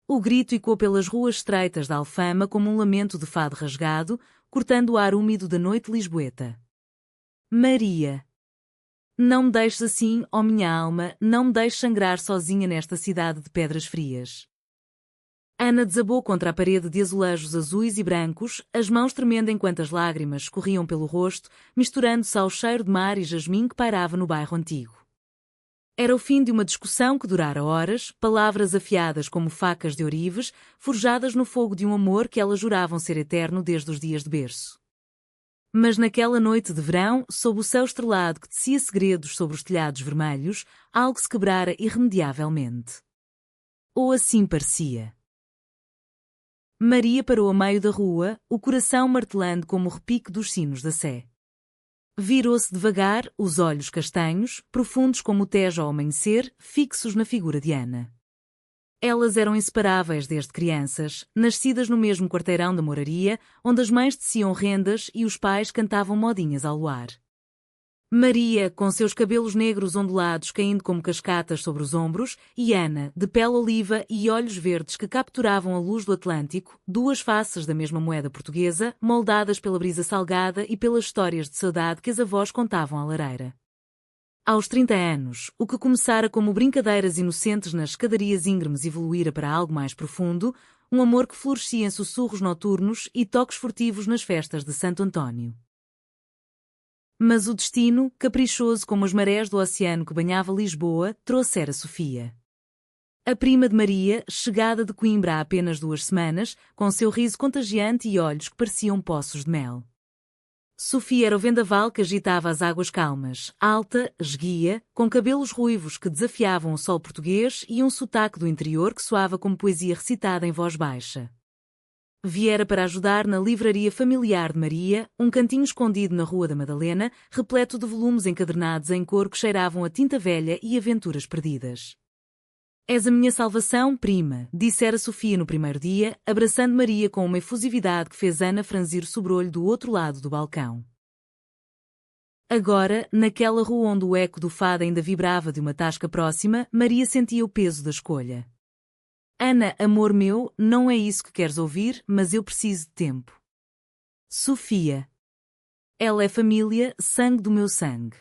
O grito ecoou pelas ruas estreitas da Alfama como um lamento de fado rasgado, cortando o ar úmido da noite lisboeta. Maria! Não me deixes assim, ó minha alma, não me deixes sangrar sozinha nesta cidade de pedras frias. Ana desabou contra a parede de azulejos azuis e brancos, as mãos tremendo enquanto as lágrimas escorriam pelo rosto, misturando-se ao cheiro de mar e jasmim que pairava no bairro antigo. Era o fim de uma discussão que durara horas, palavras afiadas como facas de ourives, forjadas no fogo de um amor que elas juravam ser eterno desde os dias de berço. Mas naquela noite de verão, sob o céu estrelado que tecia segredos sobre os telhados vermelhos, algo se quebrara irremediavelmente. Ou assim parecia. Maria parou a meio da rua, o coração martelando como o repique dos sinos da Sé. Virou-se devagar, os olhos castanhos, profundos como o Tejo ao amanhecer, fixos na figura de Ana. Elas eram inseparáveis desde crianças, nascidas no mesmo quarteirão da moraria, onde as mães teciam rendas e os pais cantavam modinhas ao luar. Maria, com seus cabelos negros ondulados caindo como cascatas sobre os ombros, e Ana, de pele oliva e olhos verdes que capturavam a luz do Atlântico, duas faces da mesma moeda portuguesa, moldadas pela brisa salgada e pelas histórias de saudade que as avós contavam à lareira. Aos 30 anos, o que começara como brincadeiras inocentes nas escadarias íngremes evoluíra para algo mais profundo, um amor que florescia em sussurros noturnos e toques furtivos nas festas de Santo António. Mas o destino, caprichoso como as marés do oceano que banhava Lisboa, trouxera Sofia. A prima de Maria, chegada de Coimbra há apenas 2 semanas, com seu riso contagiante e olhos que pareciam poços de mel. Sofia era o vendaval que agitava as águas calmas, alta, esguia, com cabelos ruivos que desafiavam o sol português e um sotaque do interior que soava como poesia recitada em voz baixa. Viera para ajudar na livraria familiar de Maria, um cantinho escondido na Rua da Madalena, repleto de volumes encadernados em cor que cheiravam a tinta velha e aventuras perdidas. És a minha salvação, prima, dissera Sofia no primeiro dia, abraçando Maria com uma efusividade que fez Ana franzir o sobrolho do outro lado do balcão. Agora, naquela rua onde o eco do fado ainda vibrava de uma tasca próxima, Maria sentia o peso da escolha. Ana, amor meu, não é isso que queres ouvir, mas eu preciso de tempo. Sofia. Ela é família, sangue do meu sangue.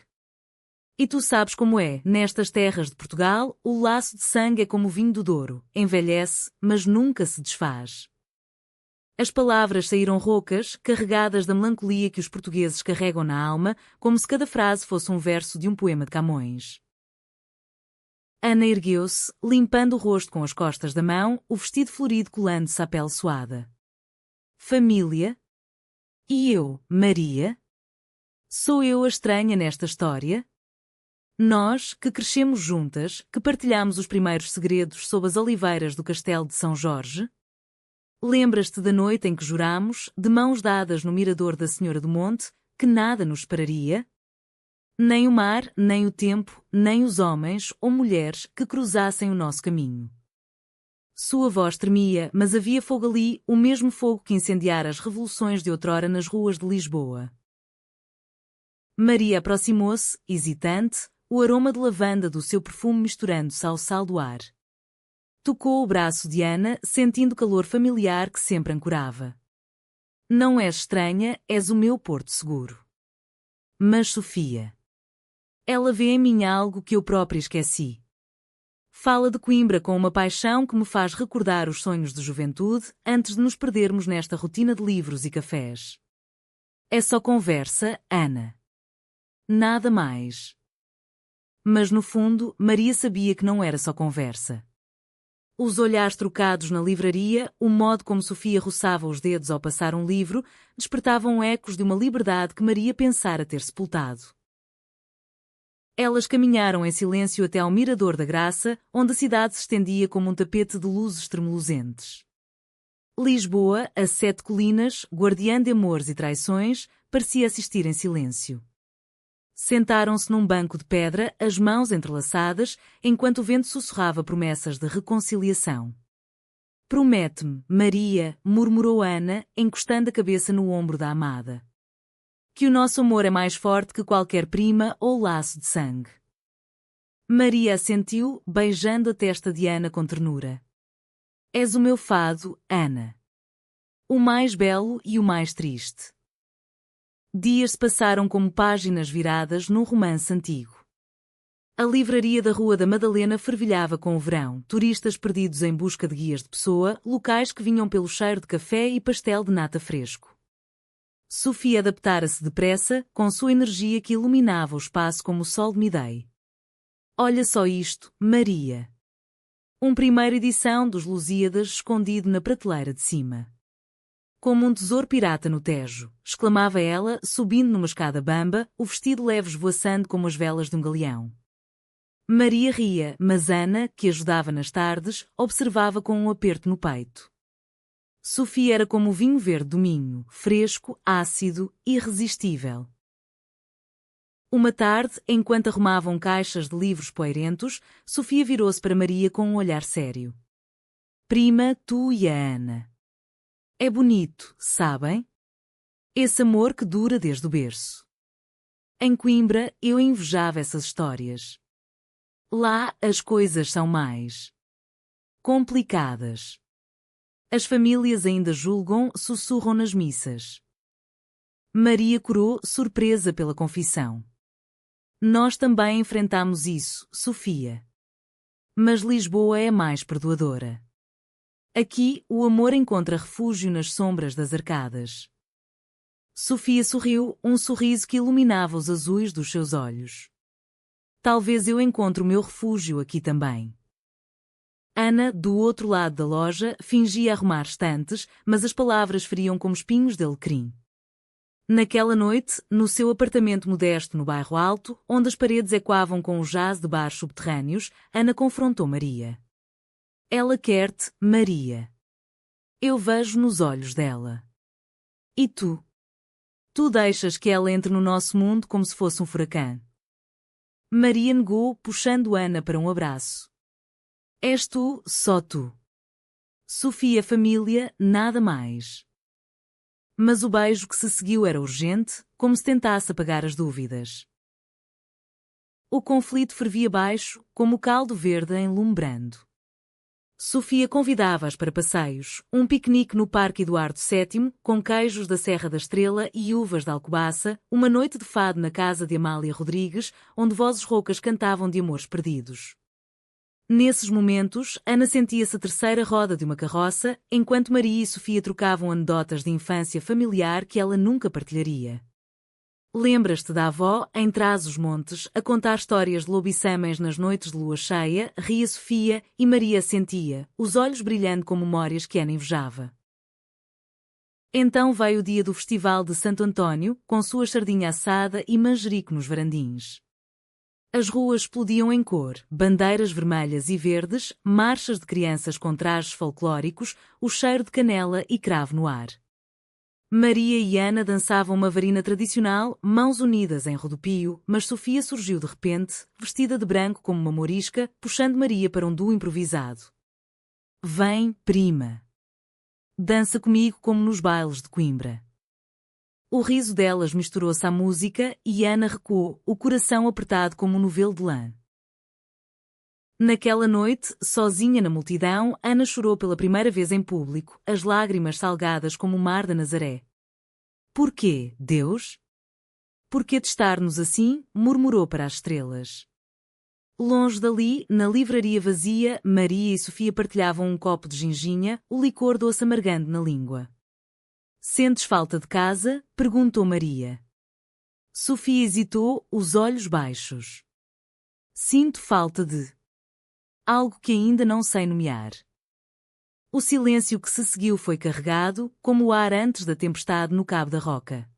E tu sabes como é, nestas terras de Portugal, o laço de sangue é como o vinho do Douro, envelhece, mas nunca se desfaz. As palavras saíram roucas, carregadas da melancolia que os portugueses carregam na alma, como se cada frase fosse um verso de um poema de Camões. Ana ergueu-se, limpando o rosto com as costas da mão, o vestido florido colando-se à pele suada. Família? E eu, Maria? Sou eu a estranha nesta história? Nós, que crescemos juntas, que partilhamos os primeiros segredos sob as oliveiras do castelo de São Jorge? Lembras-te da noite em que jurámos, de mãos dadas no mirador da Senhora do Monte, que nada nos separaria? Nem o mar, nem o tempo, nem os homens ou mulheres que cruzassem o nosso caminho. Sua voz tremia, mas havia fogo ali, o mesmo fogo que incendiara as revoluções de outrora nas ruas de Lisboa. Maria aproximou-se, hesitante, o aroma de lavanda do seu perfume misturando-se ao sal do ar. Tocou o braço de Ana, sentindo o calor familiar que sempre ancorava. Não és estranha, és o meu porto seguro. Mas Sofia. Ela vê em mim algo que eu própria esqueci. Fala de Coimbra com uma paixão que me faz recordar os sonhos de juventude antes de nos perdermos nesta rotina de livros e cafés. É só conversa, Ana. Nada mais. Mas no fundo, Maria sabia que não era só conversa. Os olhares trocados na livraria, o modo como Sofia roçava os dedos ao passar um livro, despertavam ecos de uma liberdade que Maria pensara ter sepultado. Elas caminharam em silêncio até ao Mirador da Graça, onde a cidade se estendia como um tapete de luzes tremuluzentes. Lisboa, a 7 colinas, guardiã de amores e traições, parecia assistir em silêncio. Sentaram-se num banco de pedra, as mãos entrelaçadas, enquanto o vento sussurrava promessas de reconciliação. Promete-me, Maria, murmurou Ana, encostando a cabeça no ombro da amada. Que o nosso amor é mais forte que qualquer prima ou laço de sangue. Maria assentiu, beijando a testa de Ana com ternura. És o meu fado, Ana. O mais belo e o mais triste. Dias se passaram como páginas viradas num romance antigo. A livraria da Rua da Madalena fervilhava com o verão, turistas perdidos em busca de guias de pessoa, locais que vinham pelo cheiro de café e pastel de nata fresco. Sofia adaptara-se depressa, com sua energia que iluminava o espaço como o sol de Midei. Olha só isto, Maria. Primeira edição dos Lusíadas escondido na prateleira de cima. Como um tesouro pirata no Tejo, exclamava ela, subindo numa escada bamba, o vestido leve esvoaçando como as velas de um galeão. Maria ria, mas Ana, que ajudava nas tardes, observava com um aperto no peito. Sofia era como o vinho verde do Minho, fresco, ácido, irresistível. Uma tarde, enquanto arrumavam caixas de livros poeirentos, Sofia virou-se para Maria com um olhar sério. Prima, tu e a Ana. É bonito, sabem? Esse amor que dura desde o berço. Em Coimbra, eu invejava essas histórias. Lá, as coisas são mais complicadas. As famílias ainda julgam, sussurram nas missas. Maria corou, surpresa pela confissão. Nós também enfrentamos isso, Sofia. Mas Lisboa é mais perdoadora. Aqui, o amor encontra refúgio nas sombras das arcadas. Sofia sorriu, um sorriso que iluminava os azuis dos seus olhos. Talvez eu encontre o meu refúgio aqui também. Ana, do outro lado da loja, fingia arrumar estantes, mas as palavras feriam como espinhos de alecrim. Naquela noite, no seu apartamento modesto no bairro Alto, onde as paredes ecoavam com o jazz de bares subterrâneos, Ana confrontou Maria. Ela quer-te, Maria. Eu vejo nos olhos dela. E tu? Tu deixas que ela entre no nosso mundo como se fosse um furacão. Maria negou, puxando Ana para um abraço. És tu, só tu. Sofia, família, nada mais. Mas o beijo que se seguiu era urgente, como se tentasse apagar as dúvidas. O conflito fervia baixo, como o caldo verde em lume brando. Sofia convidava-as para passeios, um piquenique no Parque Eduardo VII, com queijos da Serra da Estrela e uvas de Alcobaça, uma noite de fado na casa de Amália Rodrigues, onde vozes roucas cantavam de amores perdidos. Nesses momentos, Ana sentia-se a terceira roda de uma carroça, enquanto Maria e Sofia trocavam anedotas de infância familiar que ela nunca partilharia. Lembras-te da avó, em Trás-os-Montes, a contar histórias de lobisomens nas noites de lua cheia, ria Sofia, e Maria sentia, os olhos brilhando com memórias que Ana invejava. Então veio o dia do Festival de Santo António, com sua sardinha assada e manjerico nos varandins. As ruas explodiam em cor, bandeiras vermelhas e verdes, marchas de crianças com trajes folclóricos, o cheiro de canela e cravo no ar. Maria e Ana dançavam uma varina tradicional, mãos unidas em rodopio, mas Sofia surgiu de repente, vestida de branco como uma morisca, puxando Maria para um duo improvisado. Vem, prima. Dança comigo como nos bailes de Coimbra. O riso delas misturou-se à música e Ana recuou, o coração apertado como um novelo de lã. Naquela noite, sozinha na multidão, Ana chorou pela primeira vez em público, as lágrimas salgadas como o mar da Nazaré. Porquê, Deus? Porquê testar-nos assim? Murmurou para as estrelas. Longe dali, na livraria vazia, Maria e Sofia partilhavam um copo de ginginha, o licor doce amargando na língua. Sentes falta de casa? Perguntou Maria. Sofia hesitou, os olhos baixos. Sinto falta de algo que ainda não sei nomear. O silêncio que se seguiu foi carregado, como o ar antes da tempestade no Cabo da Roca.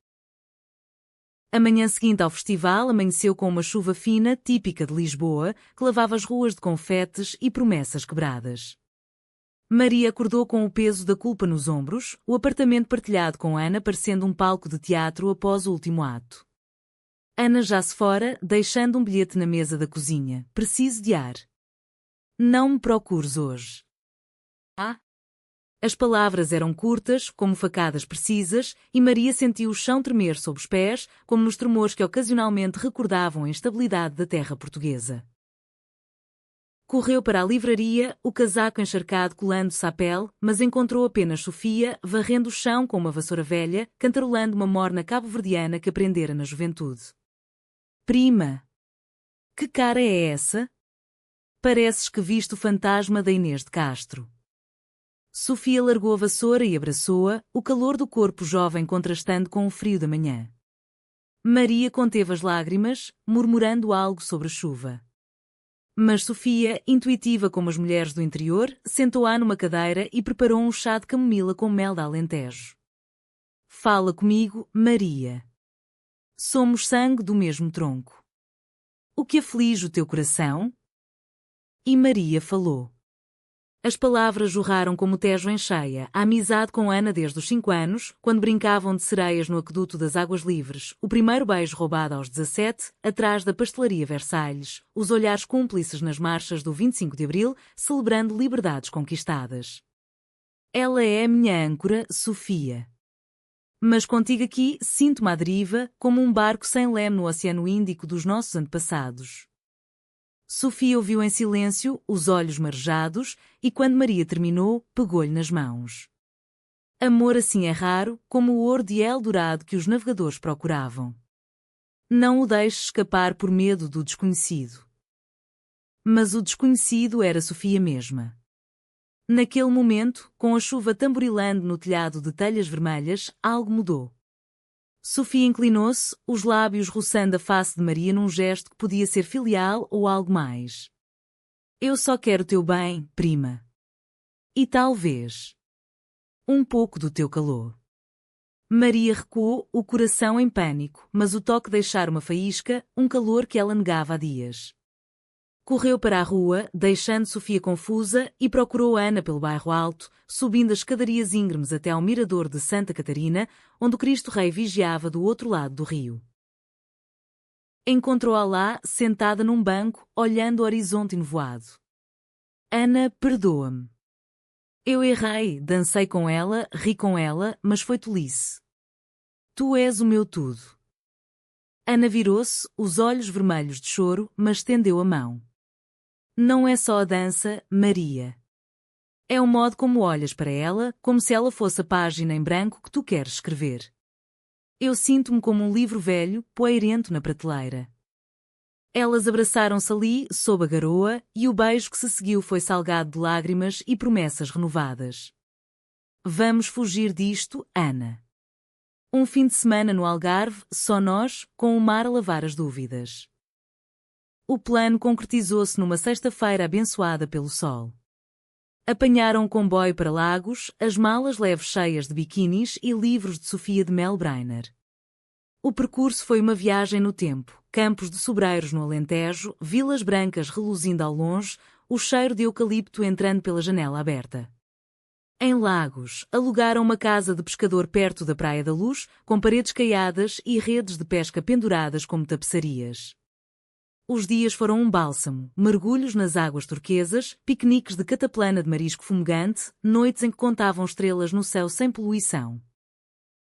A manhã seguinte ao festival amanheceu com uma chuva fina, típica de Lisboa, que lavava as ruas de confetes e promessas quebradas. Maria acordou com o peso da culpa nos ombros, o apartamento partilhado com Ana parecendo um palco de teatro após o último ato. Ana já se fora, deixando um bilhete na mesa da cozinha. Preciso de ar. Não me procures hoje. Ah? As palavras eram curtas, como facadas precisas, e Maria sentiu o chão tremer sob os pés, como nos tremores que ocasionalmente recordavam a instabilidade da terra portuguesa. Correu para a livraria, o casaco encharcado colando-se à pele, mas encontrou apenas Sofia, varrendo o chão com uma vassoura velha, cantarolando uma morna cabo-verdiana que aprendera na juventude. Prima! Que cara é essa? Pareces que viste o fantasma da Inês de Castro. Sofia largou a vassoura e abraçou-a, o calor do corpo jovem contrastando com o frio da manhã. Maria conteve as lágrimas, murmurando algo sobre a chuva. Mas Sofia, intuitiva como as mulheres do interior, sentou-a numa cadeira e preparou um chá de camomila com mel de alentejo. Fala comigo, Maria. Somos sangue do mesmo tronco. O que aflige o teu coração? E Maria falou. As palavras jorraram como o Tejo em cheia, a amizade com Ana desde os 5 anos, quando brincavam de sereias no aqueduto das Águas Livres, o primeiro beijo roubado aos 17, atrás da pastelaria Versalhes, os olhares cúmplices nas marchas do 25 de Abril, celebrando liberdades conquistadas. Ela é a minha âncora, Sofia. Mas contigo aqui sinto-me à deriva, como um barco sem leme no Oceano Índico dos nossos antepassados. Sofia ouviu em silêncio, os olhos marejados, e quando Maria terminou, pegou-lhe nas mãos. Amor assim é raro, como o ouro de Eldorado que os navegadores procuravam. Não o deixes escapar por medo do desconhecido. Mas o desconhecido era Sofia mesma. Naquele momento, com a chuva tamborilando no telhado de telhas vermelhas, algo mudou. Sofia inclinou-se, os lábios roçando a face de Maria num gesto que podia ser filial ou algo mais. Eu só quero teu bem, prima. E talvez um pouco do teu calor. Maria recuou, o coração em pânico, mas o toque deixara uma faísca, um calor que ela negava há dias. Correu para a rua, deixando Sofia confusa, e procurou Ana pelo bairro Alto, subindo as escadarias íngremes até ao mirador de Santa Catarina, onde o Cristo Rei vigiava do outro lado do rio. Encontrou-a lá, sentada num banco, olhando o horizonte nevoado. Ana, perdoa-me. Eu errei, dancei com ela, ri com ela, mas foi tolice. Tu és o meu tudo. Ana virou-se, os olhos vermelhos de choro, mas estendeu a mão. Não é só a dança, Maria. É o modo como olhas para ela, como se ela fosse a página em branco que tu queres escrever. Eu sinto-me como um livro velho, poeirento na prateleira. Elas abraçaram-se ali, sob a garoa, e o beijo que se seguiu foi salgado de lágrimas e promessas renovadas. Vamos fugir disto, Ana. Um fim de semana no Algarve, só nós, com o mar a lavar as dúvidas. O plano concretizou-se numa sexta-feira abençoada pelo sol. Apanharam um comboio para Lagos, as malas leves cheias de biquinis e livros de Sofia de Melbrenner. O percurso foi uma viagem no tempo, campos de sobreiros no Alentejo, vilas brancas reluzindo ao longe, o cheiro de eucalipto entrando pela janela aberta. Em Lagos, alugaram uma casa de pescador perto da Praia da Luz, com paredes caiadas e redes de pesca penduradas como tapeçarias. Os dias foram um bálsamo, mergulhos nas águas turquesas, piqueniques de cataplana de marisco fumegante, noites em que contavam estrelas no céu sem poluição.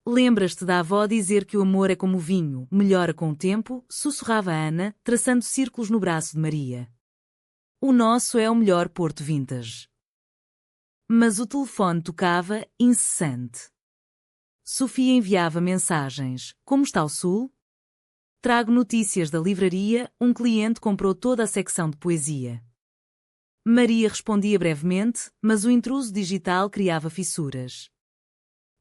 Lembras-te da avó dizer que o amor é como o vinho, melhora com o tempo, sussurrava Ana, traçando círculos no braço de Maria. O nosso é o melhor Porto Vintage. Mas o telefone tocava, incessante. Sofia enviava mensagens. Como está o Sul? Trago notícias da livraria, um cliente comprou toda a secção de poesia. Maria respondia brevemente, mas o intruso digital criava fissuras.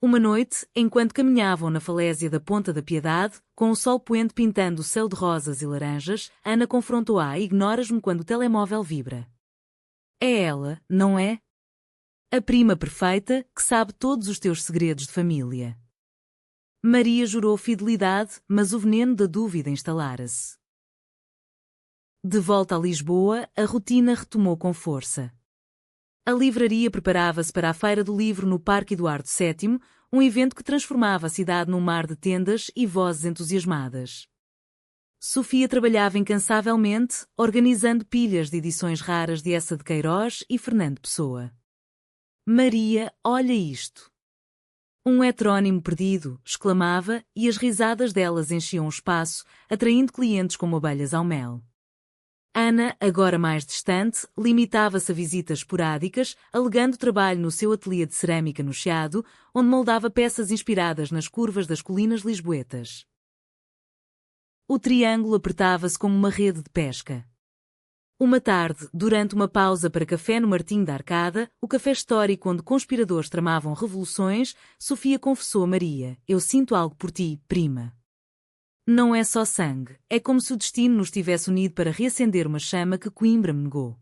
Uma noite, enquanto caminhavam na falésia da Ponta da Piedade, com o sol poente pintando o céu de rosas e laranjas, Ana confrontou-a: ignoras-me quando o telemóvel vibra. É ela, não é? A prima perfeita, que sabe todos os teus segredos de família. Maria jurou fidelidade, mas o veneno da dúvida instalara-se. De volta a Lisboa, a rotina retomou com força. A livraria preparava-se para a Feira do Livro no Parque Eduardo VII, um evento que transformava a cidade num mar de tendas e vozes entusiasmadas. Sofia trabalhava incansavelmente, organizando pilhas de edições raras de Eça de Queiroz e Fernando Pessoa. Maria, olha isto! Um heterónimo perdido, exclamava, e as risadas delas enchiam o espaço, atraindo clientes como abelhas ao mel. Ana, agora mais distante, limitava-se a visitas esporádicas, alegando trabalho no seu ateliê de cerâmica no Chiado, onde moldava peças inspiradas nas curvas das colinas lisboetas. O triângulo apertava-se como uma rede de pesca. Uma tarde, durante uma pausa para café no Martim da Arcada, o café histórico onde conspiradores tramavam revoluções, Sofia confessou a Maria: "Eu sinto algo por ti, prima. Não é só sangue, é como se o destino nos tivesse unido para reacender uma chama que Coimbra me negou."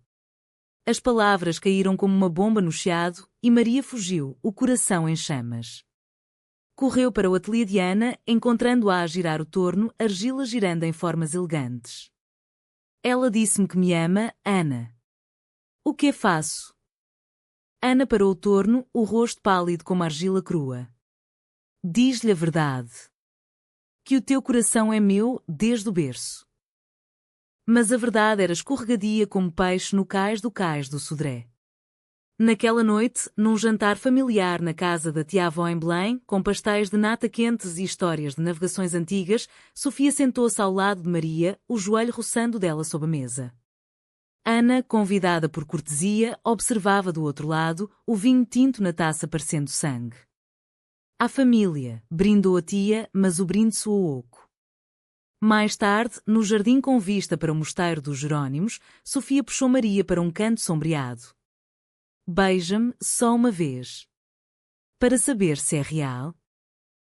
As palavras caíram como uma bomba no Chiado, e Maria fugiu, o coração em chamas. Correu para o ateliê de Ana, encontrando-a a girar o torno, argila girando em formas elegantes. "Ela disse-me que me ama, Ana." "O que faço?" Ana parou o torno, o rosto pálido como argila crua. "Diz-lhe a verdade. Que o teu coração é meu, desde o berço." Mas a verdade era escorregadia como peixe no cais do Sodré. Naquela noite, num jantar familiar na casa da tia-avó em Belém, com pastéis de nata quentes e histórias de navegações antigas, Sofia sentou-se ao lado de Maria, o joelho roçando dela sob a mesa. Ana, convidada por cortesia, observava do outro lado, o vinho tinto na taça parecendo sangue. "À família", brindou a tia, mas o brinde soou oco. Mais tarde, no jardim com vista para o mosteiro dos Jerónimos, Sofia puxou Maria para um canto sombreado. "Beija-me, só uma vez. Para saber se é real."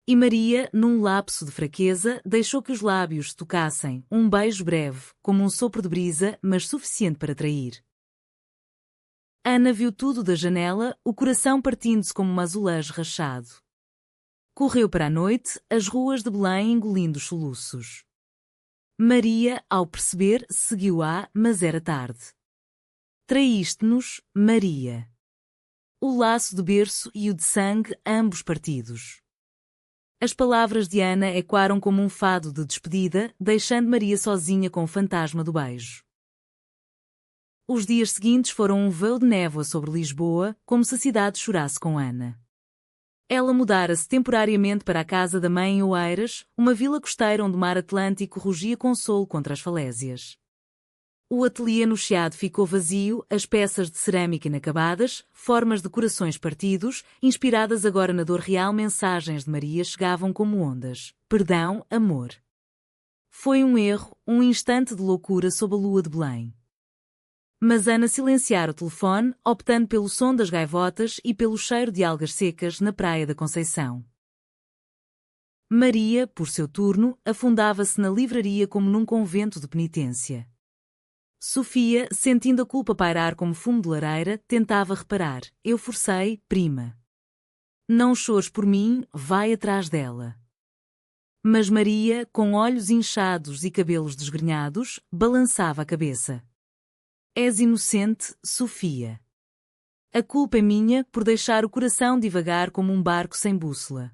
E Maria, num lapso de fraqueza, deixou que os lábios se tocassem, um beijo breve, como um sopro de brisa, mas suficiente para trair. Ana viu tudo da janela, o coração partindo-se como um azulejo rachado. Correu para a noite, as ruas de Belém engolindo os soluços. Maria, ao perceber, seguiu-a, mas era tarde. "Traíste-nos, Maria." O laço de berço e o de sangue, ambos partidos. As palavras de Ana ecoaram como um fado de despedida, deixando Maria sozinha com o fantasma do beijo. Os dias seguintes foram um véu de névoa sobre Lisboa, como se a cidade chorasse com Ana. Ela mudara-se temporariamente para a casa da mãe em Oeiras, uma vila costeira onde o mar Atlântico rugia consolo contra as falésias. O ateliê no Chiado ficou vazio, as peças de cerâmica inacabadas, formas de corações partidos, inspiradas agora na dor real, mensagens de Maria chegavam como ondas. "Perdão, amor." Foi um erro, um instante de loucura sob a lua de Belém. Mas Ana silenciara o telefone, optando pelo som das gaivotas e pelo cheiro de algas secas na praia da Conceição. Maria, por seu turno, afundava-se na livraria como num convento de penitência. Sofia, sentindo a culpa pairar como fumo de lareira, tentava reparar. "Eu forcei, prima. Não chores por mim, vai atrás dela." Mas Maria, com olhos inchados e cabelos desgrenhados, balançava a cabeça. "És inocente, Sofia. A culpa é minha por deixar o coração divagar como um barco sem bússola."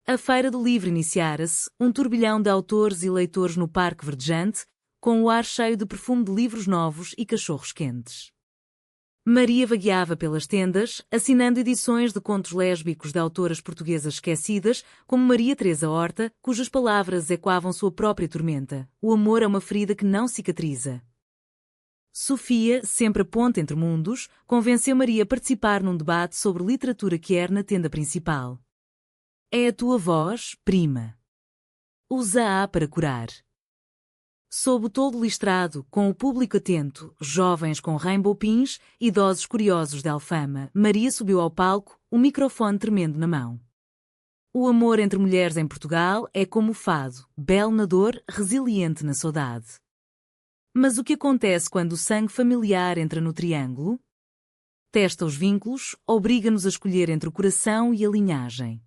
A Feira do Livro iniciara-se, um turbilhão de autores e leitores no parque verdejante, com o ar cheio de perfume de livros novos e cachorros quentes. Maria vagueava pelas tendas, assinando edições de contos lésbicos de autoras portuguesas esquecidas, como Maria Teresa Horta, cujas palavras ecoavam sua própria tormenta. "O amor é uma ferida que não cicatriza." Sofia, sempre a ponte entre mundos, convenceu Maria a participar num debate sobre literatura queer na tenda principal. "É a tua voz, prima. Usa-a para curar." Sob o toldo listrado, com o público atento, jovens com rainbow pins, idosos curiosos de Alfama, Maria subiu ao palco, o microfone tremendo na mão. "O amor entre mulheres em Portugal é como o fado, belo na dor, resiliente na saudade." Mas o que acontece quando o sangue familiar entra no triângulo? Testa os vínculos, obriga-nos a escolher entre o coração e a linhagem.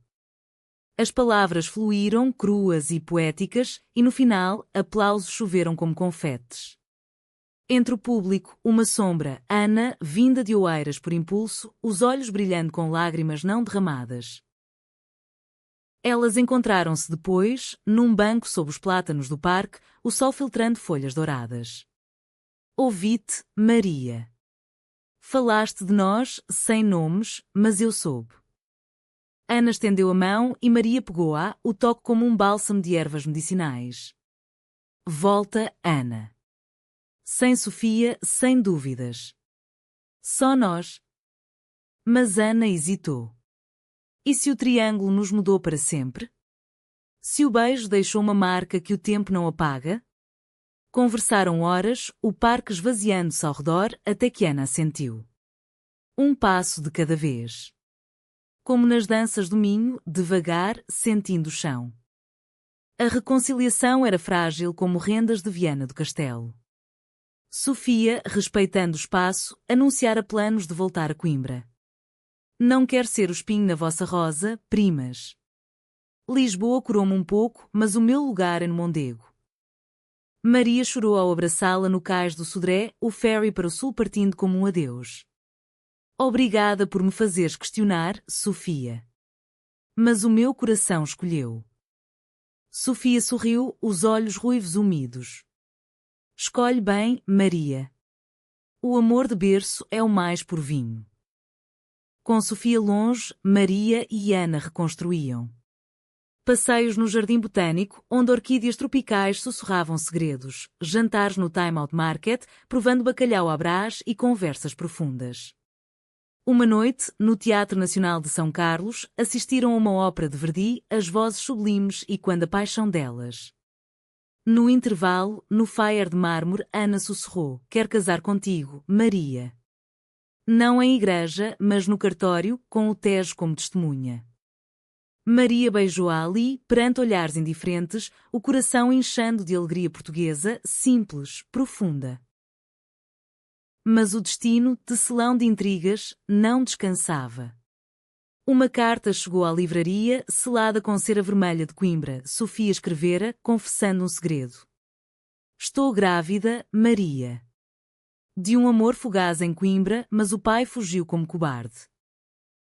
As palavras fluíram, cruas e poéticas, e no final, aplausos choveram como confetes. Entre o público, uma sombra, Ana, vinda de Oeiras por impulso, os olhos brilhando com lágrimas não derramadas. Elas encontraram-se depois, num banco sob os plátanos do parque, o sol filtrando folhas douradas. "Ouvi-te, Maria. Falaste de nós, sem nomes, mas eu soube." Ana estendeu a mão e Maria pegou-a, o toque como um bálsamo de ervas medicinais. "Volta, Ana. Sem Sofia, sem dúvidas. Só nós. Mas Ana hesitou. E se o triângulo nos mudou para sempre? Se o beijo deixou uma marca que o tempo não apaga? Conversaram horas, o parque esvaziando-se ao redor até que Ana assentiu. Um passo de cada vez. Como nas danças do Minho, devagar, sentindo o chão. A reconciliação era frágil como rendas de Viana do Castelo. Sofia, respeitando o espaço, anunciara planos de voltar a Coimbra. Não quer ser o espinho na vossa rosa, primas. Lisboa curou-me um pouco, mas o meu lugar é no Mondego. Maria chorou ao abraçá-la no cais do Sodré, o ferry para o sul partindo como um adeus. Obrigada por me fazeres questionar, Sofia. Mas o meu coração escolheu. Sofia sorriu, os olhos ruivos úmidos. Escolhe bem, Maria. O amor de berço é o mais por vinho. Com Sofia longe, Maria e Ana reconstruíam. Passeios no Jardim Botânico, onde orquídeas tropicais sussurravam segredos, jantares no Time Out Market, provando bacalhau à Brás e conversas profundas. Uma noite, no Teatro Nacional de São Carlos, assistiram a uma ópera de Verdi, As Vozes Sublimes e Quando a Paixão delas. No intervalo, no Fire de mármore, Ana sussurrou: quer casar contigo, Maria. Não em igreja, mas no cartório, com o Tejo como testemunha. Maria beijou-a ali, perante olhares indiferentes, o coração inchando de alegria portuguesa, simples, profunda. Mas o destino, tecelão de intrigas, não descansava. Uma carta chegou à livraria, selada com cera vermelha de Coimbra. Sofia escrevera, confessando um segredo. Estou grávida, Maria. De um amor fugaz em Coimbra, mas o pai fugiu como cobarde.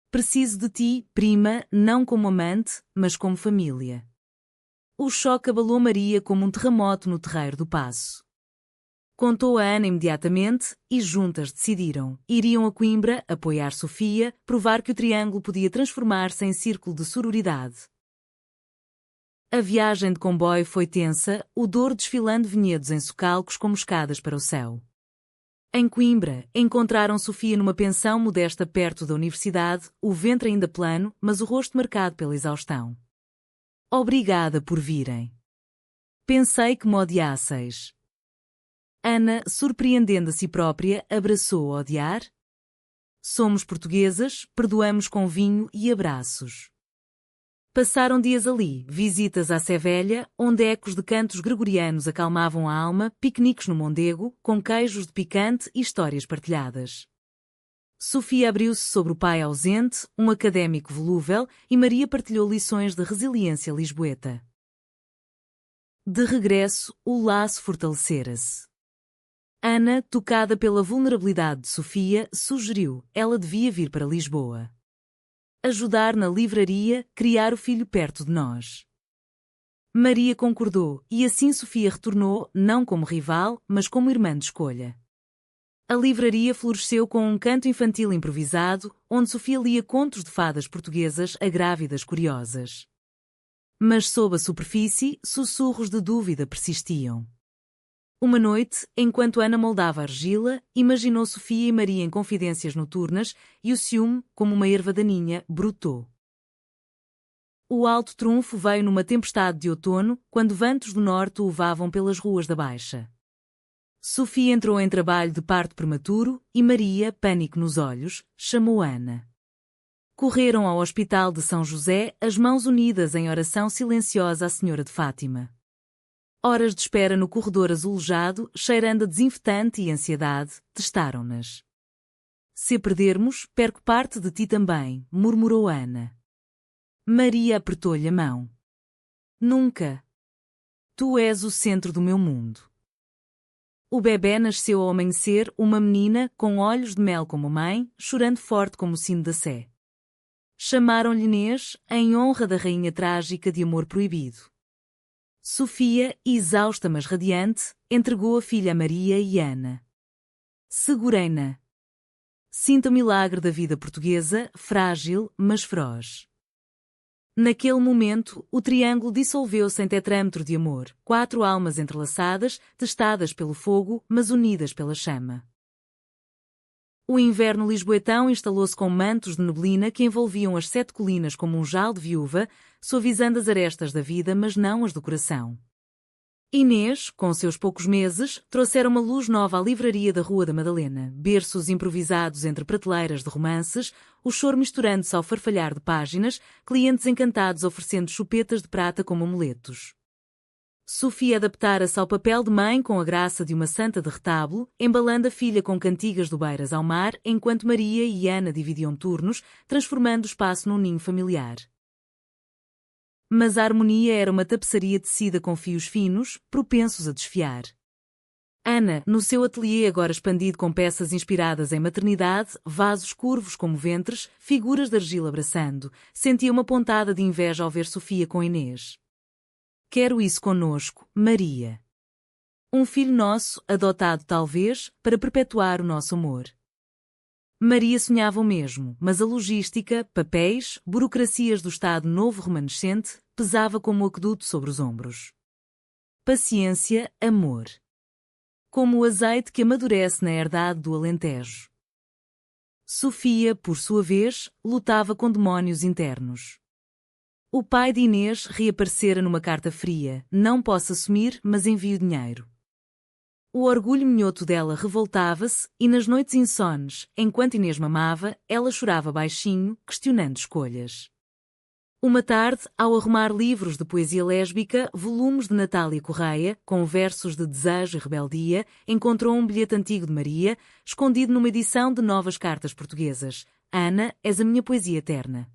Preciso de ti, prima, não como amante, mas como família. O choque abalou Maria como um terremoto no terreiro do Paço. Contou a Ana imediatamente, e juntas decidiram. Iriam a Coimbra, apoiar Sofia, provar que o triângulo podia transformar-se em círculo de sororidade. A viagem de comboio foi tensa, o Douro desfilando vinhedos em socalcos como escadas para o céu. Em Coimbra, encontraram Sofia numa pensão modesta perto da universidade, o ventre ainda plano, mas o rosto marcado pela exaustão. Obrigada por virem. Pensei que me odiasseis. Ana, surpreendendo a si própria, abraçou a odiar. Somos portuguesas, perdoamos com vinho e abraços. Passaram dias ali, visitas à Sé Velha, onde ecos de cantos gregorianos acalmavam a alma, piqueniques no Mondego, com queijos de picante e histórias partilhadas. Sofia abriu-se sobre o pai ausente, um académico volúvel, e Maria partilhou lições de resiliência lisboeta. De regresso, o laço fortalecera-se. Ana, tocada pela vulnerabilidade de Sofia, sugeriu, ela devia vir para Lisboa. Ajudar na livraria, criar o filho perto de nós. Maria concordou, e assim Sofia retornou, não como rival, mas como irmã de escolha. A livraria floresceu com um canto infantil improvisado, onde Sofia lia contos de fadas portuguesas a grávidas curiosas. Mas sob a superfície, sussurros de dúvida persistiam. Uma noite, enquanto Ana moldava argila, imaginou Sofia e Maria em confidências noturnas, e o ciúme, como uma erva daninha, brotou. O alto trunfo veio numa tempestade de outono, quando ventos do norte o levavam pelas ruas da Baixa. Sofia entrou em trabalho de parto prematuro, e Maria, pânico nos olhos, chamou Ana. Correram ao hospital de São José, as mãos unidas em oração silenciosa à Senhora de Fátima. Horas de espera no corredor azulejado, cheirando a desinfetante e ansiedade, testaram-nas. Se perdermos, perco parte de ti também, murmurou Ana. Maria apertou-lhe a mão. Nunca. Tu és o centro do meu mundo. O bebé nasceu ao amanhecer, uma menina, com olhos de mel como mãe, chorando forte como o sino da Sé. Chamaram-lhe Inês, em honra da rainha trágica de amor proibido. Sofia, exausta mas radiante, entregou a filha a Maria e Ana. Segurei-na. Sinta o milagre da vida portuguesa, frágil, mas feroz. Naquele momento, o triângulo dissolveu-se em tetrâmetro de amor, 4 almas entrelaçadas, testadas pelo fogo, mas unidas pela chama. O inverno lisboetão instalou-se com mantos de neblina que envolviam as 7 colinas como um jal de viúva, suavizando as arestas da vida, mas não as do coração. Inês, com seus poucos meses, trouxera uma luz nova à livraria da Rua da Madalena, berços improvisados entre prateleiras de romances, o choro misturando-se ao farfalhar de páginas, clientes encantados oferecendo chupetas de prata como amuletos. Sofia adaptara-se ao papel de mãe com a graça de uma santa de retábulo, embalando a filha com cantigas do Beiras ao mar, enquanto Maria e Ana dividiam turnos, transformando o espaço num ninho familiar. Mas a harmonia era uma tapeçaria tecida com fios finos, propensos a desfiar. Ana, no seu ateliê agora expandido com peças inspiradas em maternidade, vasos curvos como ventres, figuras de argila abraçando, sentia uma pontada de inveja ao ver Sofia com Inês. Quero isso conosco, Maria. Um filho nosso, adotado talvez, para perpetuar o nosso amor. Maria sonhava o mesmo, mas a logística, papéis, burocracias do Estado novo remanescente, pesava como o aqueduto sobre os ombros. Paciência, amor. Como o azeite que amadurece na herdade do Alentejo. Sofia, por sua vez, lutava com demónios internos. O pai de Inês reaparecera numa carta fria, não posso assumir, mas envio dinheiro. O orgulho minhoto dela revoltava-se e nas noites insones, enquanto Inês mamava, ela chorava baixinho, questionando escolhas. Uma tarde, ao arrumar livros de poesia lésbica, volumes de Natália Correia, com versos de desejo e rebeldia, encontrou um bilhete antigo de Maria, escondido numa edição de Novas Cartas Portuguesas. Ana, és a minha poesia eterna.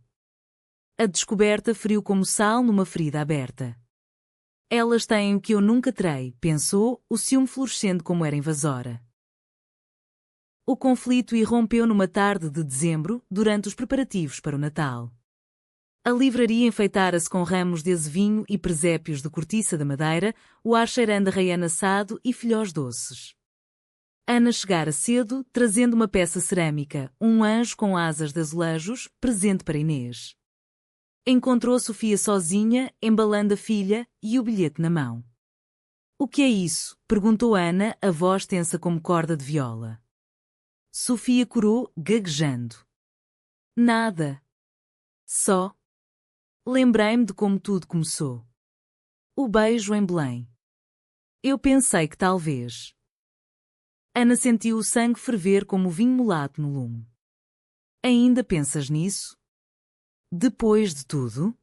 A descoberta feriu como sal numa ferida aberta. Elas têm o que eu nunca terei, pensou, o ciúme florescendo como era invasora. O conflito irrompeu numa tarde de dezembro, durante os preparativos para o Natal. A livraria enfeitara-se com ramos de azevinho e presépios de cortiça da madeira, o ar cheirando a raiano assado e filhós doces. Ana chegara cedo, trazendo uma peça cerâmica, um anjo com asas de azulejos, presente para Inês. Encontrou Sofia sozinha, embalando a filha, e o bilhete na mão. O que é isso? Perguntou Ana, a voz tensa como corda de viola. Sofia corou, gaguejando. Nada. Só. Lembrei-me de como tudo começou. O beijo em Belém. Eu pensei que talvez. Ana sentiu o sangue ferver como vinho mulato no lume. Ainda pensas nisso? Depois de tudo?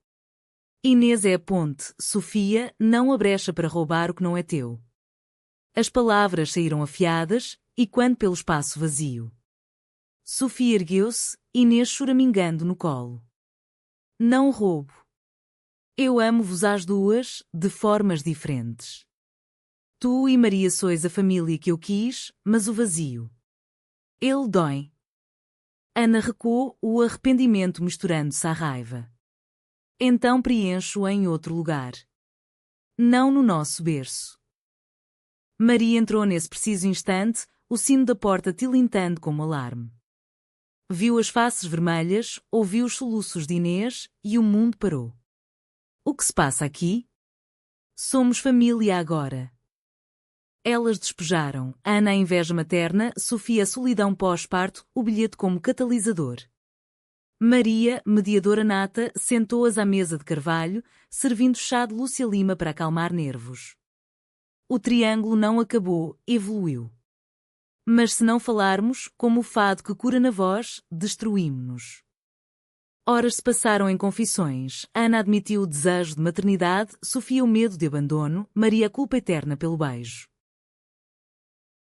Inês é a ponte, Sofia, não a brecha para roubar o que não é teu. As palavras saíram afiadas, e quando pelo espaço vazio. Sofia ergueu-se, Inês choramingando no colo. Não roubo. Eu amo-vos às duas, de formas diferentes. Tu e Maria sois a família que eu quis, mas o vazio. Ele dói. Ana recuou, o arrependimento misturando-se à raiva. Então preencho-o em outro lugar. Não no nosso berço. Maria entrou nesse preciso instante, o sino da porta tilintando como alarme. Viu as faces vermelhas, ouviu os soluços de Inês, e o mundo parou. O que se passa aqui? Somos família agora. Elas despejaram, Ana a inveja materna, Sofia a solidão pós-parto, o bilhete como catalisador. Maria, mediadora nata, sentou-as à mesa de carvalho, servindo chá de Lúcia Lima para acalmar nervos. O triângulo não acabou, evoluiu. Mas se não falarmos, como o fado que cura na voz, destruímo-nos. Horas se passaram em confissões, Ana admitiu o desejo de maternidade, Sofia o medo de abandono, Maria a culpa eterna pelo beijo.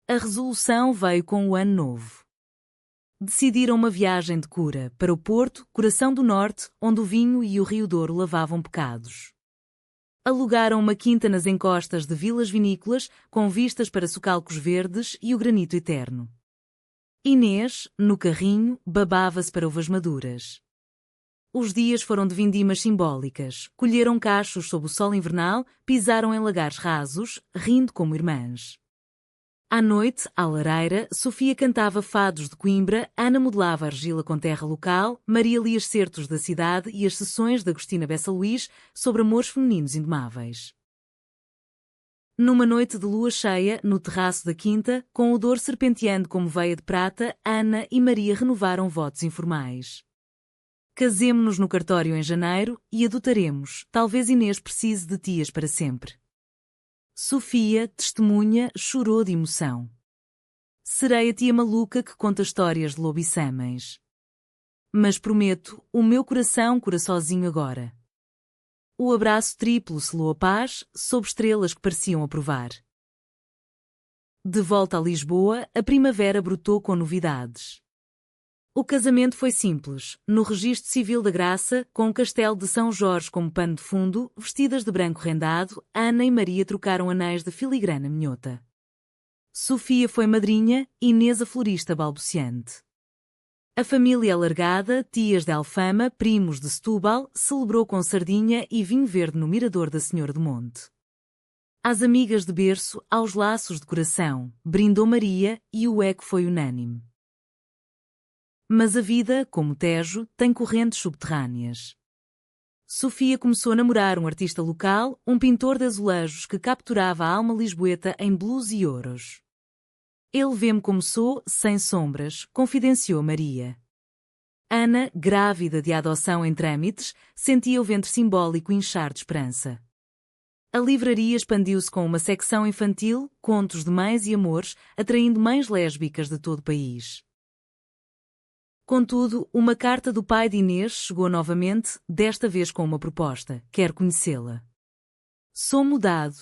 A resolução veio com o ano novo. Decidiram uma viagem de cura, para o Porto, Coração do Norte, onde o vinho e o Rio Douro lavavam pecados. Alugaram uma quinta nas encostas de vilas vinícolas, com vistas para Socalcos Verdes e o granito eterno. Inês, no carrinho, babava-se para uvas maduras. Os dias foram de vindimas simbólicas, colheram cachos sob o sol invernal, pisaram em lagares rasos, rindo como irmãs. À noite, à lareira, Sofia cantava fados de Coimbra, Ana modelava argila com terra local, Maria lia excertos da cidade e as sessões de Agostina Bessa Luís sobre amores femininos indomáveis. Numa noite de lua cheia, no terraço da quinta, com o odor serpenteando como veia de prata, Ana e Maria renovaram votos informais. Casemo-nos no cartório em janeiro e adotaremos, talvez Inês precise de tias para sempre. Sofia, testemunha, chorou de emoção. Serei a tia maluca que conta histórias de lobisomens. Mas prometo, o meu coração cura sozinho agora. O abraço triplo selou a paz, sob estrelas que pareciam aprovar. De volta a Lisboa, a primavera brotou com novidades. O casamento foi simples, no registro civil da Graça, com o castelo de São Jorge como pano de fundo, vestidas de branco rendado, Ana e Maria trocaram anéis de filigrana minhota. Sofia foi madrinha, Inês a florista balbuciante. A família alargada, tias de Alfama, primos de Setúbal, celebrou com sardinha e vinho verde no mirador da Senhora do Monte. Às amigas de berço, aos laços de coração, brindou Maria e o eco foi unânime. Mas a vida, como Tejo, tem correntes subterrâneas. Sofia começou a namorar um artista local, um pintor de azulejos que capturava a alma lisboeta em blues e ouros. Ele vê-me como sou, sem sombras, confidenciou Maria. Ana, grávida de adoção em trâmites, sentia o ventre simbólico inchar de esperança. A livraria expandiu-se com uma secção infantil, contos de mães e amores, atraindo mães lésbicas de todo o país. Contudo, uma carta do pai de Inês chegou novamente, desta vez com uma proposta: quer conhecê-la. Sou mudado.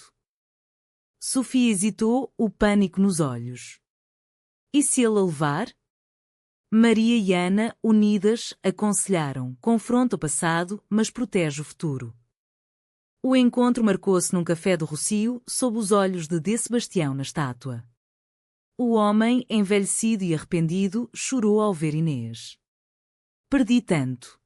Sofia hesitou, o pânico nos olhos. E se ele a levar? Maria e Ana, unidas, aconselharam: confronta o passado, mas protege o futuro. O encontro marcou-se num café do Rocio, sob os olhos de D. Sebastião na estátua. O homem, envelhecido e arrependido, chorou ao ver Inês. Perdi tanto.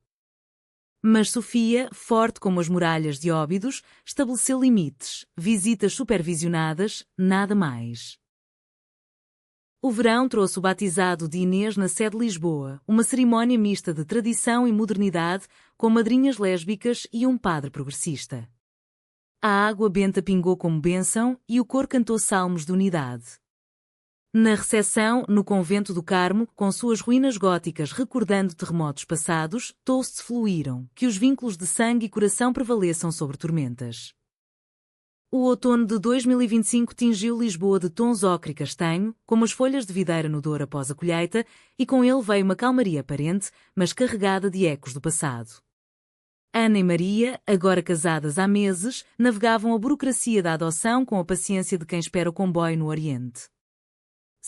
Mas Sofia, forte como as muralhas de Óbidos, estabeleceu limites, visitas supervisionadas, nada mais. O verão trouxe o batizado de Inês na sede de Lisboa, uma cerimónia mista de tradição e modernidade, com madrinhas lésbicas e um padre progressista. A água benta pingou como bênção e o coro cantou salmos de unidade. Na recepção, no convento do Carmo, com suas ruínas góticas recordando terremotos passados, toasts fluíram, que os vínculos de sangue e coração prevaleçam sobre tormentas. O outono de 2025 tingiu Lisboa de tons ocre e castanho, como as folhas de videira no Douro após a colheita, e com ele veio uma calmaria aparente, mas carregada de ecos do passado. Ana e Maria, agora casadas há meses, navegavam a burocracia da adoção com a paciência de quem espera o comboio no Oriente.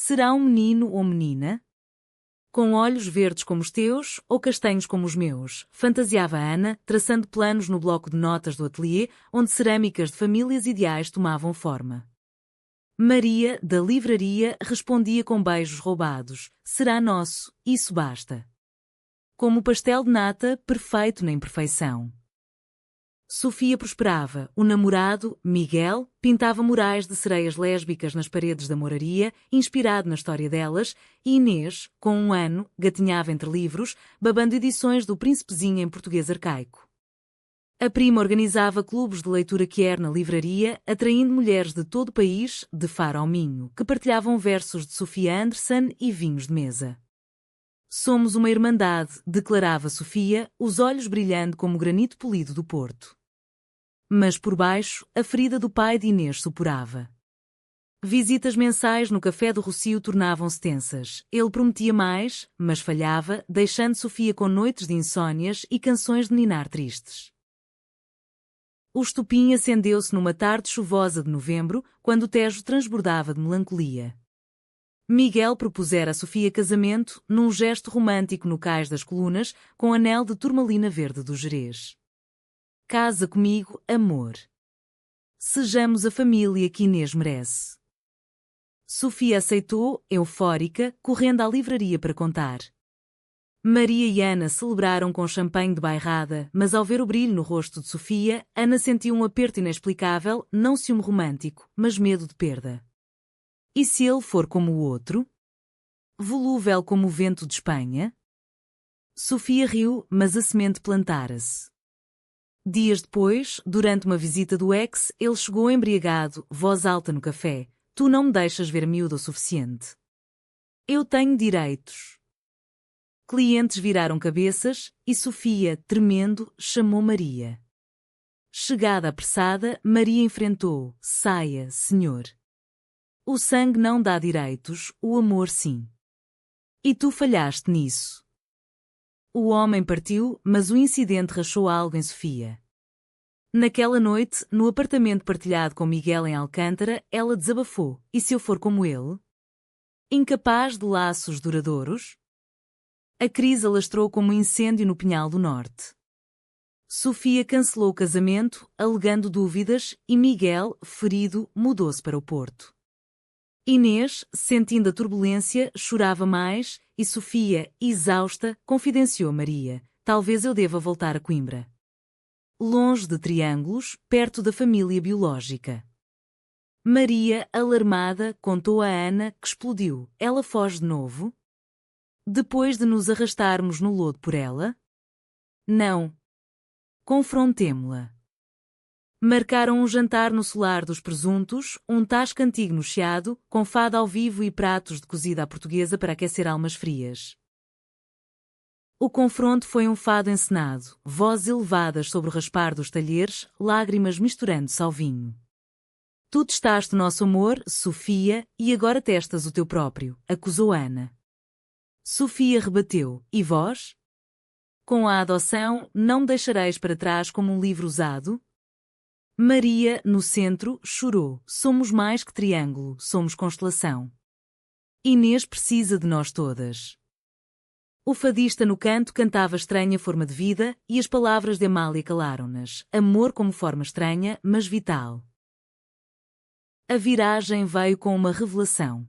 Será um menino ou menina? Com olhos verdes como os teus, ou castanhos como os meus, fantasiava Ana, traçando planos no bloco de notas do ateliê, onde cerâmicas de famílias ideais tomavam forma. Maria, da livraria, respondia com beijos roubados: será nosso, isso basta. Como o pastel de nata, perfeito na imperfeição. Sofia prosperava, o namorado, Miguel, pintava murais de sereias lésbicas nas paredes da moraria, inspirado na história delas, e Inês, com 1 ano, gatinhava entre livros, babando edições do Príncipezinho em português arcaico. A prima organizava clubes de leitura quer na livraria, atraindo mulheres de todo o país, de Faro ao Minho, que partilhavam versos de Sofia Anderson e vinhos de mesa. Somos uma irmandade, declarava Sofia, os olhos brilhando como o granito polido do Porto. Mas por baixo, a ferida do pai de Inês supurava. Visitas mensais no café do Rocio tornavam-se tensas. Ele prometia mais, mas falhava, deixando Sofia com noites de insónias e canções de ninar tristes. O estopim acendeu-se numa tarde chuvosa de novembro, quando o Tejo transbordava de melancolia. Miguel propusera a Sofia casamento, num gesto romântico no cais das colunas, com anel de turmalina verde do Gerês. Casa comigo, amor. Sejamos a família que Inês merece. Sofia aceitou, eufórica, correndo à livraria para contar. Maria e Ana celebraram com champanhe de bairrada, mas ao ver o brilho no rosto de Sofia, Ana sentiu um aperto inexplicável, não ciúme romântico, mas medo de perda. E se ele for como o outro? Volúvel como o vento de Espanha? Sofia riu, mas a semente plantara-se. Dias depois, durante uma visita do ex, ele chegou embriagado, voz alta no café. Tu não me deixas ver miúdo o suficiente. Eu tenho direitos. Clientes viraram cabeças e Sofia, tremendo, chamou Maria. Chegada apressada, Maria enfrentou. Saia, senhor. O sangue não dá direitos, o amor sim. E tu falhaste nisso. O homem partiu, mas o incidente rachou algo em Sofia. Naquela noite, no apartamento partilhado com Miguel em Alcântara, ela desabafou. E se eu for como ele? Incapaz de laços duradouros? A crise alastrou como um incêndio no Pinhal do Norte. Sofia cancelou o casamento, alegando dúvidas, e Miguel, ferido, mudou-se para o Porto. Inês, sentindo a turbulência, chorava mais, e Sofia, exausta, confidenciou Maria. Talvez eu deva voltar a Coimbra. Longe de Triângulos, perto da família biológica. Maria, alarmada, contou a Ana que explodiu. Ela foge de novo? Depois de nos arrastarmos no lodo por ela? Não. Confrontemo-la. Marcaram um jantar no solar dos Presuntos, um tasco antigo no Chiado, com fado ao vivo e pratos de cozida à portuguesa para aquecer almas frias. O confronto foi um fado encenado, vozes elevadas sobre o raspar dos talheres, lágrimas misturando-se ao vinho. Tu testaste o nosso amor, Sofia, e agora testas o teu próprio, acusou Ana. Sofia rebateu, e vós? Com a adoção, não me deixareis para trás como um livro usado? Maria, no centro, chorou. Somos mais que triângulo, somos constelação. Inês precisa de nós todas. O fadista no canto cantava estranha forma de vida, e as palavras de Amália calaram-nas. Amor como forma estranha, mas vital. A viragem veio com uma revelação.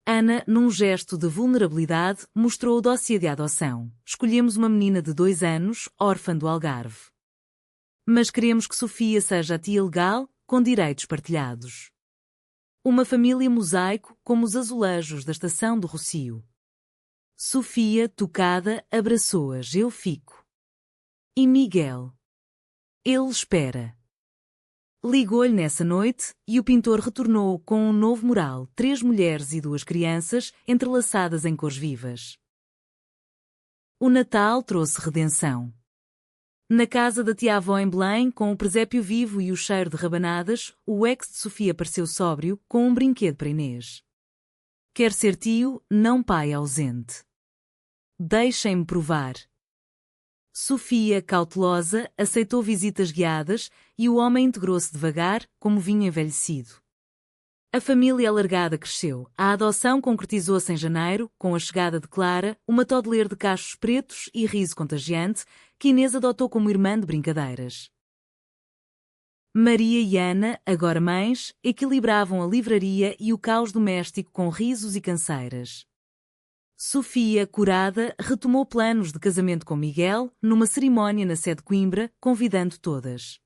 Ana, num gesto de vulnerabilidade, mostrou o dossiê de adoção. Escolhemos uma menina de 2 anos, órfã do Algarve. Mas queremos que Sofia seja a tia legal, com direitos partilhados. Uma família mosaico, como os azulejos da estação do Rocio. Sofia, tocada, abraçou-as. Eu fico. E Miguel? Ele espera. Ligou-lhe nessa noite, e o pintor retornou com um novo mural, 3 mulheres e 2 crianças, entrelaçadas em cores vivas. O Natal trouxe redenção. Na casa da tia-avó em Belém, com o presépio vivo e o cheiro de rabanadas, o ex de Sofia apareceu sóbrio, com um brinquedo para Inês. Quer ser tio, não pai ausente. Deixem-me provar. Sofia, cautelosa, aceitou visitas guiadas, e o homem integrou-se devagar, como vinho envelhecido. A família alargada cresceu. A adoção concretizou-se em janeiro, com a chegada de Clara, uma toddler de cachos pretos e riso contagiante, que Inês adotou como irmã de brincadeiras. Maria e Ana, agora mães, equilibravam a livraria e o caos doméstico com risos e canseiras. Sofia, curada, retomou planos de casamento com Miguel, numa cerimónia na sede de Coimbra, convidando todas.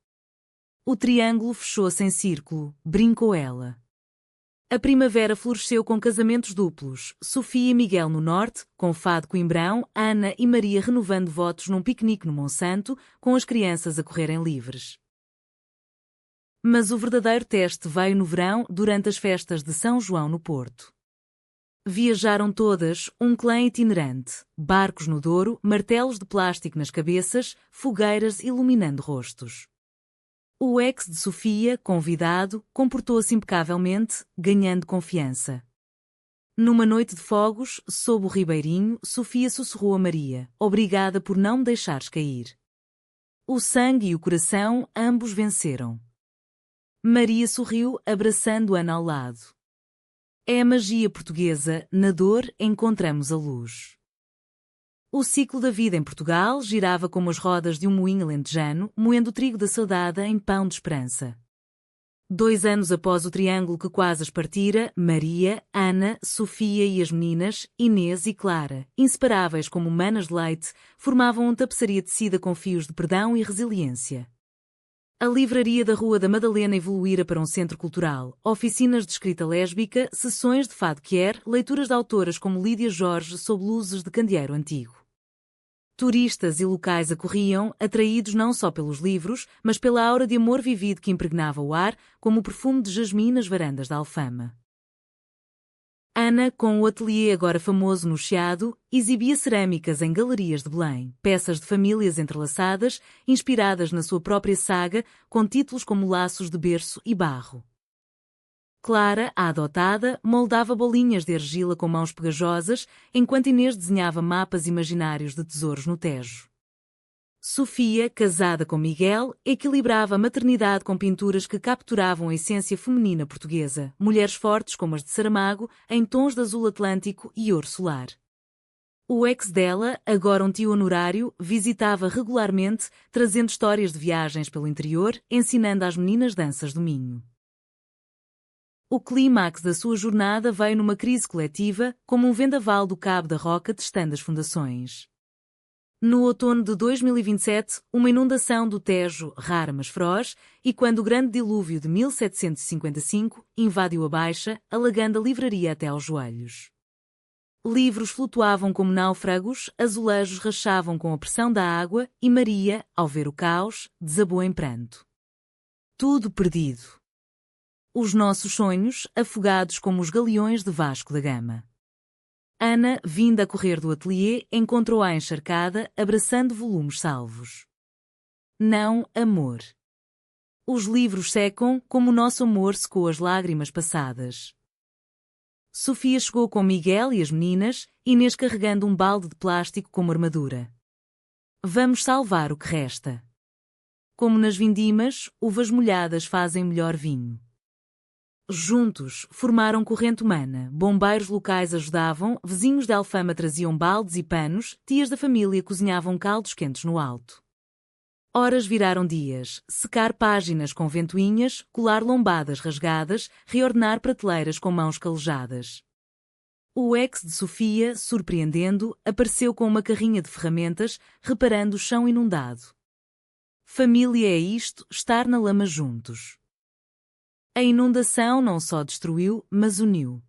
O triângulo fechou-se em círculo, brincou ela. A primavera floresceu com casamentos duplos, Sofia e Miguel no norte, com fado coimbrão, Ana e Maria renovando votos num piquenique no Monsanto, com as crianças a correrem livres. Mas o verdadeiro teste veio no verão, durante as festas de São João no Porto. Viajaram todas, um clã itinerante, barcos no Douro, martelos de plástico nas cabeças, fogueiras iluminando rostos. O ex de Sofia, convidado, comportou-se impecavelmente, ganhando confiança. Numa noite de fogos, sob o ribeirinho, Sofia sussurrou a Maria, obrigada por não me deixares cair. O sangue e o coração, ambos venceram. Maria sorriu, abraçando Ana ao lado. É a magia portuguesa, na dor encontramos a luz. O ciclo da vida em Portugal girava como as rodas de um moinho alentejano, moendo o trigo da saudade em pão de esperança. 2 anos após o triângulo que quase as partira, Maria, Ana, Sofia e as meninas, Inês e Clara, inseparáveis como manas de leite, formavam uma tapeçaria tecida com fios de perdão e resiliência. A livraria da Rua da Madalena evoluíra para um centro cultural, oficinas de escrita lésbica, sessões de fado queer, leituras de autoras como Lídia Jorge sob luzes de candeeiro antigo. Turistas e locais acorriam, atraídos não só pelos livros, mas pela aura de amor vivido que impregnava o ar, como o perfume de jasmim nas varandas da Alfama. Ana, com o ateliê agora famoso no Chiado, exibia cerâmicas em galerias de Belém, peças de famílias entrelaçadas, inspiradas na sua própria saga, com títulos como Laços de Berço e Barro. Clara, a adotada, moldava bolinhas de argila com mãos pegajosas, enquanto Inês desenhava mapas imaginários de tesouros no Tejo. Sofia, casada com Miguel, equilibrava a maternidade com pinturas que capturavam a essência feminina portuguesa, mulheres fortes como as de Saramago, em tons de azul atlântico e ouro solar. O ex dela, agora um tio honorário, visitava regularmente, trazendo histórias de viagens pelo interior, ensinando às meninas danças do Minho. O clímax da sua jornada veio numa crise coletiva, como um vendaval do Cabo da Roca testando as fundações. No outono de 2027, uma inundação do Tejo, rara mas feroz, e quando o grande dilúvio de 1755 invadiu a Baixa, alagando a livraria até aos joelhos. Livros flutuavam como náufragos, azulejos rachavam com a pressão da água e Maria, ao ver o caos, desabou em pranto. Tudo perdido. Os nossos sonhos, afogados como os galeões de Vasco da Gama. Ana, vinda a correr do ateliê, encontrou-a encharcada, abraçando volumes salvos. Não, amor. Os livros secam, como o nosso amor secou as lágrimas passadas. Sofia chegou com Miguel e as meninas, Inês carregando um balde de plástico como armadura. Vamos salvar o que resta. Como nas vindimas, uvas molhadas fazem melhor vinho. Juntos, formaram corrente humana, bombeiros locais ajudavam, vizinhos de Alfama traziam baldes e panos, tias da família cozinhavam caldos quentes no alto. Horas viraram dias, secar páginas com ventoinhas, colar lombadas rasgadas, reordenar prateleiras com mãos calejadas. O ex de Sofia, surpreendendo, apareceu com uma carrinha de ferramentas, reparando o chão inundado. Família é isto, estar na lama juntos. A inundação não só destruiu, mas uniu.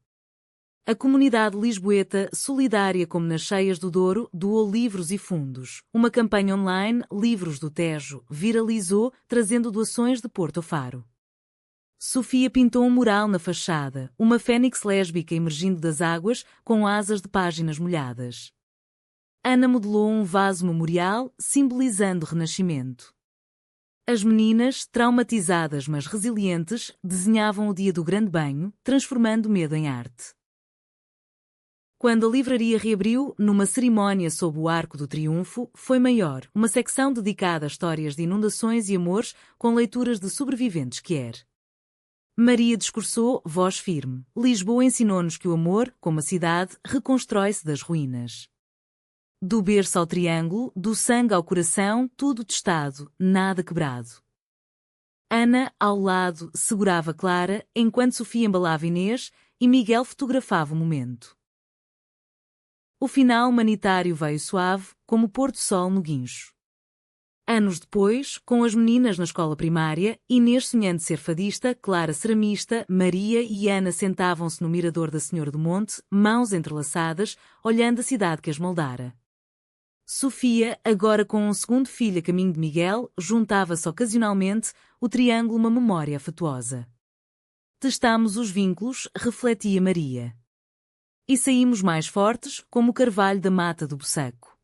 A comunidade lisboeta, solidária como nas cheias do Douro, doou livros e fundos. Uma campanha online, Livros do Tejo, viralizou, trazendo doações de Porto Faro. Sofia pintou um mural na fachada, uma fênix lésbica emergindo das águas, com asas de páginas molhadas. Ana modelou um vaso memorial, simbolizando o renascimento. As meninas, traumatizadas mas resilientes, desenhavam o dia do grande banho, transformando medo em arte. Quando a livraria reabriu, numa cerimónia sob o Arco do Triunfo, foi maior, uma secção dedicada a histórias de inundações e amores, com leituras de sobreviventes queer. Maria discursou, voz firme. Lisboa ensinou-nos que o amor, como a cidade, reconstrói-se das ruínas. Do berço ao triângulo, do sangue ao coração, tudo testado, nada quebrado. Ana, ao lado, segurava Clara, enquanto Sofia embalava Inês, e Miguel fotografava o momento. O final humanitário veio suave, como o pôr-do-sol no guincho. Anos depois, com as meninas na escola primária, Inês sonhando ser fadista, Clara ceramista, Maria e Ana sentavam-se no mirador da Senhora do Monte, mãos entrelaçadas, olhando a cidade que as moldara. Sofia, agora com um segundo filho a caminho de Miguel, juntava-se ocasionalmente, o triângulo uma memória afetuosa. Testámos os vínculos, refletia Maria. E saímos mais fortes, como o carvalho da mata do Bussaco.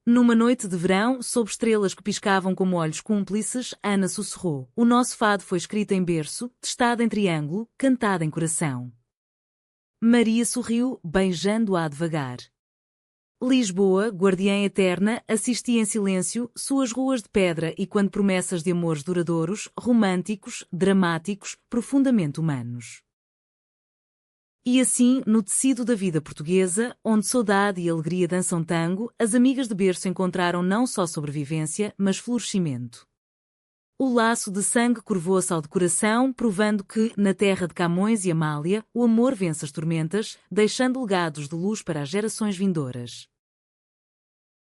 Numa noite de verão, sob estrelas que piscavam como olhos cúmplices, Ana sussurrou. O nosso fado foi escrito em berço, testado em triângulo, cantado em coração. Maria sorriu, beijando-a devagar. Lisboa, guardiã eterna, assistia em silêncio, suas ruas de pedra e quando promessas de amores duradouros, românticos, dramáticos, profundamente humanos. E assim, no tecido da vida portuguesa, onde saudade e alegria dançam tango, as amigas de berço encontraram não só sobrevivência, mas florescimento. O laço de sangue curvou-se ao de coração, provando que, na terra de Camões e Amália, o amor vence as tormentas, deixando legados de luz para as gerações vindouras.